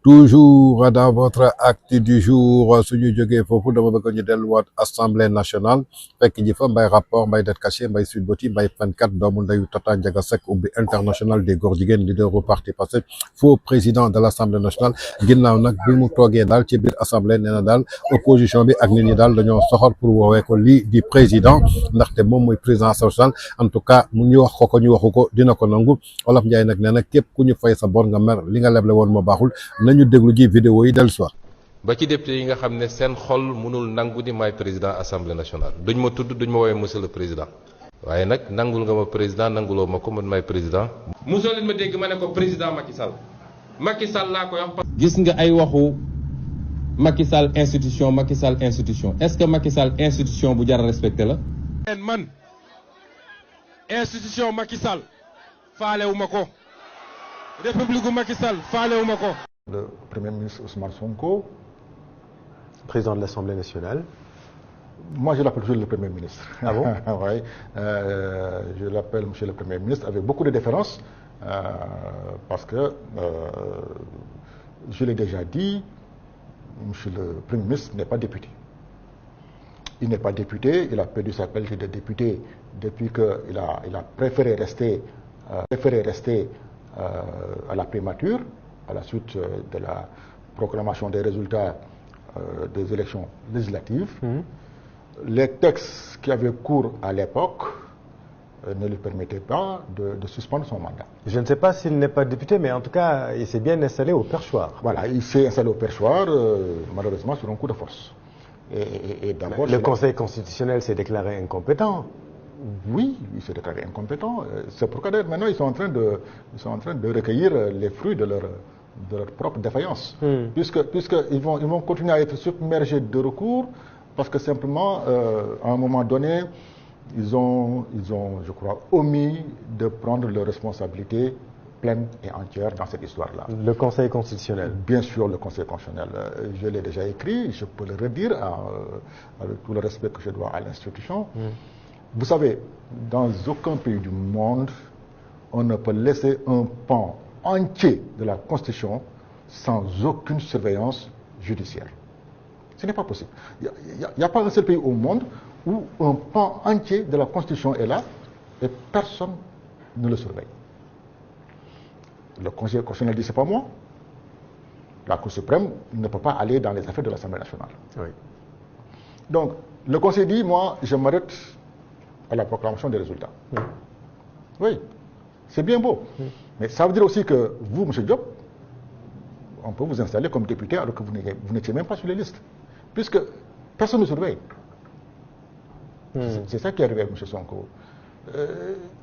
Toujours dans votre acte du jour suñu jógee foofu dama bëgg ñu delluwaat assemblée nationale fekk ji fa mbay rapport mbay det caché mbay Sweet Beauty mbay fenkat doomu ndeyu Tata Ndiaga Seck ubbi international des góor jigéen leader du parti Pastef faux président de l'assemblée nationale ginnaaw nag bi mu toogee daal ci biir assemblée nee na daal opposition bi ak nit ñi daal dañoo soxor pour woowee ko lii di président ndaxte moom mooy président national en tout cas mu ñu wax ko ñu waxu ko dina ko nangu Olof Njaay nag nee na képp ku ñu fay sa bor nga mer li nga leble woon moo baaxul nañu déglu ji vidéo yi dellu soir ba ci député yi nga xam ne seen xol mënul nangu ni maay président assemblée nationale duñ ma tudd duñ ma woowee monsieur le président waaye nag nangul nga ma président nanguloo ma ko man maay président. mosoo leen ma dégg ma ne ko président Macky Sall laa koy wax. gis nga ay waxu Macky Sall institution est-ce que Macky Sall institution bu jar a respecté la. man institution Macky Sall faalewu ma ko république gu Macky Sall faalewu ma ko. Le Premier ministre Ousmane Sonko, président de l'Assemblée nationale. Moi, je l'appelle toujours le Premier ministre. Ah bon? Oui, je l'appelle Monsieur le Premier ministre avec beaucoup de déférence parce que, je l'ai déjà dit, Monsieur le Premier ministre n'est pas député. Il n'est pas député, il a perdu sa qualité de député depuis qu'il a préféré rester à la primature, à la suite de la proclamation des résultats des élections législatives. Les textes qui avaient cours à l'époque ne lui permettaient pas de suspendre son mandat. Je ne sais pas s'il n'est pas député, mais en tout cas, il s'est bien installé au perchoir. Voilà, il s'est installé au perchoir, malheureusement sur un coup de force. Et d'abord, le Conseil constitutionnel s'est déclaré incompétent. Oui, il s'est déclaré incompétent. C'est pourquoi d'ailleurs maintenant ils sont en train de recueillir les fruits de leur propre défaillance. Puisqu'ils vont continuer à être submergés de recours parce que simplement, à un moment donné, ils ont, je crois, omis de prendre leurs responsabilités pleines et entières dans cette histoire-là. Le Conseil constitutionnel. Bien sûr, le Conseil constitutionnel. Je l'ai déjà écrit, je peux le redire avec tout le respect que je dois à l'institution. Vous savez, dans aucun pays du monde, on ne peut laisser un pan entier de la Constitution sans aucune surveillance judiciaire. Ce n'est pas possible. Il n'y a pas un seul pays au monde où un pan entier de la Constitution est là et personne ne le surveille. Le Conseil constitutionnel dit c'est pas moi. La Cour suprême ne peut pas aller dans les affaires de l'Assemblée nationale. Oui. Donc, le Conseil dit, moi, je m'arrête à la proclamation des résultats. Oui, c'est bien beau. Mais ça veut dire aussi que vous, M. Diop, on peut vous installer comme député alors que vous n'étiez même pas sur les listes. Puisque personne ne surveille. C'est ça qui est arrivé avec M. Sonko.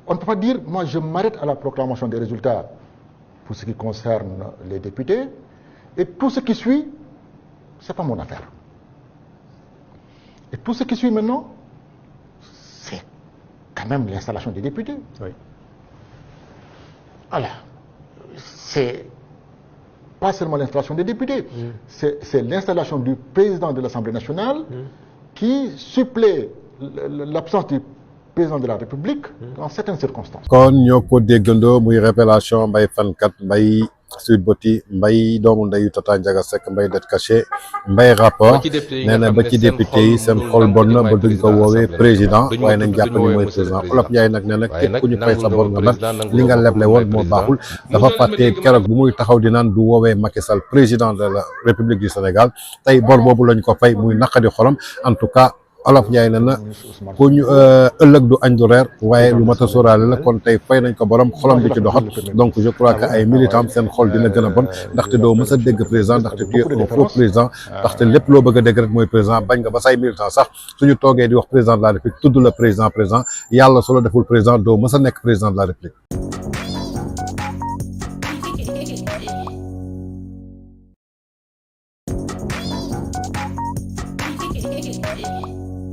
On ne peut pas dire, moi je m'arrête à la proclamation des résultats pour ce qui concerne les députés, et tout ce qui suit, ce n'est pas mon affaire. Et tout ce qui suit maintenant, c'est quand même l'installation des députés. Oui. Alors, c'est pas seulement l'installation des députés, c'est l'installation du président de l'Assemblée nationale qui supplée l'absence du président de la République dans certaines circonstances. kon ñoo ko déggandoo muy révélation mbay fankat mbay Sweet Beauty mbay doomu ndeyu Tata Ndiaga Seck mbay det caché mbay rapport nee na ba ci député yi seen xol bon na ba duñ ko woowee président waaye nañ jàpp ni mooy président Olof Njaay nag nee na képp ku ñu fay sa bor nga mer li nga leble woon moo baaxul dafa fàtte keroog bu muy taxaw di naan du woowee Macky Sall président de la République du Sénégal tey bor boobu lañ ko fay muy naqadi xolam en tout cas Olof Njaay ne na ku ñu ëllëg du añ du reer waaye lu mat a sóoraale la kon tey fay nañ ko borom xolam du ci doxat donc je crois que ay militants seen xol dina gën a bon ndaxte doo mës a dégg président ndaxte tu es un faux président ndaxte lépp loo bëgg a dégg rek mooy président bañ nga ba say militants sax suñu toogee di wax président de la République tudd la président yàlla su la deful président doo mës a nekk président de la République